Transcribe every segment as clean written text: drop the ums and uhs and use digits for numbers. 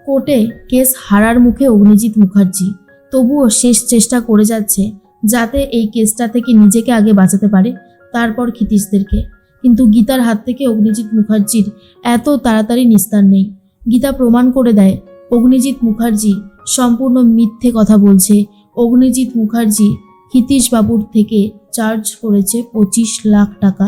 কোর্টে কেস হারার মুখে অগ্নিজিৎ মুখার্জি তবুও শেষ চেষ্টা করে যাচ্ছে যাতে এই কেসটা থেকে নিজেকে আগে বাঁচাতে পারে, তারপর ক্ষিতীশদেরকে। কিন্তু গীতার হাত থেকে অগ্নিজিৎ মুখার্জির এত তাড়াতাড়ি নিস্তার নেই। গীতা প্রমাণ করে দেয় অগ্নিজিৎ মুখার্জি সম্পূর্ণ মিথ্যে কথা বলছে। অগ্নিজিৎ মুখার্জি ক্ষিতীশ বাবুর থেকে চার্জ করেছে 25 লাখ টাকা,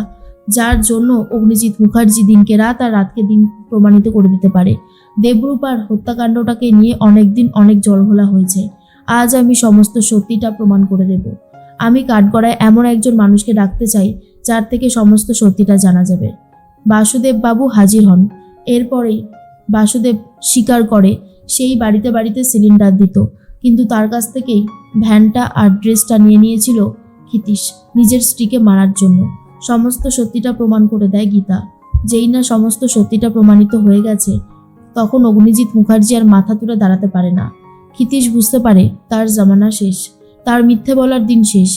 যার জন্য অগ্নিজিৎ মুখার্জি দিনকে রাত আর রাতকে দিন প্রমাণিত করে দিতে পারে। দেবরূপার হত্যাকাণ্ডটাকে নিয়ে অনেক দিন অনেক জলঘোলা হয়েছে। আজ আমি সমস্ত সত্যিটা প্রমাণ করে দেব। আমি কাঠগড়ায় এমন একজন মানুষকে ডাকতে চাই যার থেকে সমস্ত সত্যিটা জানা যাবে। বাসুদেব বাবু হাজির হন। এরপরেই বাসুদেব স্বীকার করে সেই বাড়িতে বাড়িতে সিলিন্ডার দিত, কিন্তু তার কাছ থেকেই ভ্যানটা আর ড্রেসটা নিয়ে নিয়েছিল ক্ষিতীশ নিজের স্ত্রীকে মারার জন্য। সমস্ত সত্যিটা প্রমাণ করে দেয় গীতা। যেই না সমস্ত সত্যিটা প্রমাণিত হয়ে গেছে, তখন অগ্নিজিৎ মুখার্জি আর মাথা তুলে দাঁড়াতে পারে না। ক্ষিতীশ বুঝতে পারে তার জামানা শেষ, তার মিথ্যে বলার দিন শেষ।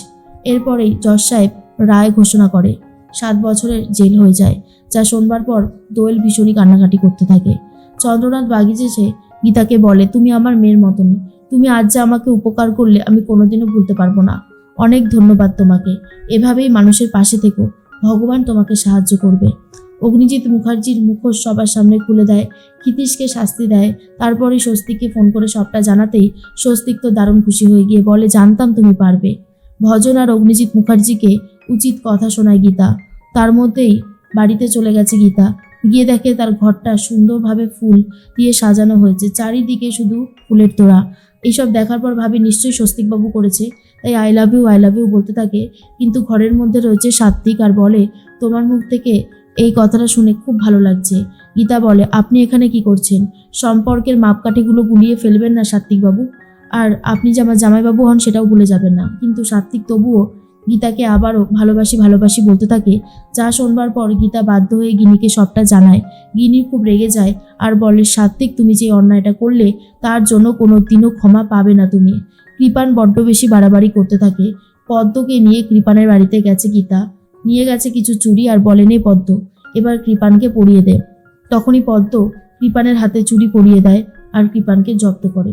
এরপরেই জজ সাহেব রায় ঘোষণা করে 7 বছরের জেল হয়ে যায়, যা শোনবার পর দোয়েল ভীষণই কান্নাকাটি করতে থাকে। চন্দ্রনাথ বাগিচ এসে গীতাকে বলে, তুমি আমার মেয়ের মতনই, তুমি আজ যা আমাকে উপকার করলে আমি কোনোদিনও ভুলতে পারবো না। অনেক ধন্যবাদ তোমাকে, এভাবেই মানুষের পাশে থেকো, ভগবান তোমাকে সাহায্য করবে। অগ্নিজিৎ মুখার্জির মুখোশ সবার সামনে খুলে দেয়, ক্ষিতীশকে শাস্তি দেয়। তারপরে স্বস্তিককে ফোন করে সবটা জানাতেই স্বস্তিক তো দারুণ খুশি হয়ে গিয়ে বলে, জানতাম তুমি পারবে। ভজন আর অগ্নিজিৎ মুখার্জিকে উচিত কথা শোনায় গীতা। তার মধ্যেই বাড়িতে চলে গেছে গীতা। গিয়ে দেখে তার ঘরটা সুন্দরভাবে ফুল দিয়ে সাজানো হয়েছে, চারিদিকে শুধু ফুলের তোড়া। এইসব দেখার পর ভাবে নিশ্চয়ই স্বস্তিকবাবু করেছে, তাই আই লাভ ইউ বলতে থাকে। কিন্তু ঘরের মধ্যে রয়েছে সাত্বিক আর বলে, তোমার মুখ থেকে এই কথাটা শুনে খুব ভালো লাগছে। গীতা বলে, আপনি এখানে কি করছেন? সম্পর্কের মাপকাঠিগুলো গুলিয়ে ফেলবেন না সাত্বিকবাবু, আর আপনি যে আমার জামাইবাবু হন সেটাও ভুলে যাবেন না। কিন্তু সাত্বিক তবুও গীতাকে আবারও ভালোবাসি বলতে থাকে। যা শোনবার পর গীতা বাধ্য হয়ে গিনিকে সবটা জানায়। গিনি খুব রেগে যায় আর বলে, সাত্বিক তুমি যে অন্যায়টা করলে তার জন্য কোনো দিনও ক্ষমা পাবে না তুমি। কৃপান বড্ড বেশি বাড়াবাড়ি করতে থাকে। পদ্মকে নিয়ে কৃপানের বাড়িতে গেছে গীতা, নিয়ে গেছে কিছু চুড়ি আর বলে, নে পদ্ম, এবার কৃপানকে পরিয়ে দে। তখনই পদ্ম কৃপানের হাতে চুড়ি পরিয়ে দেয় আর কৃপানকে জব্দ করে।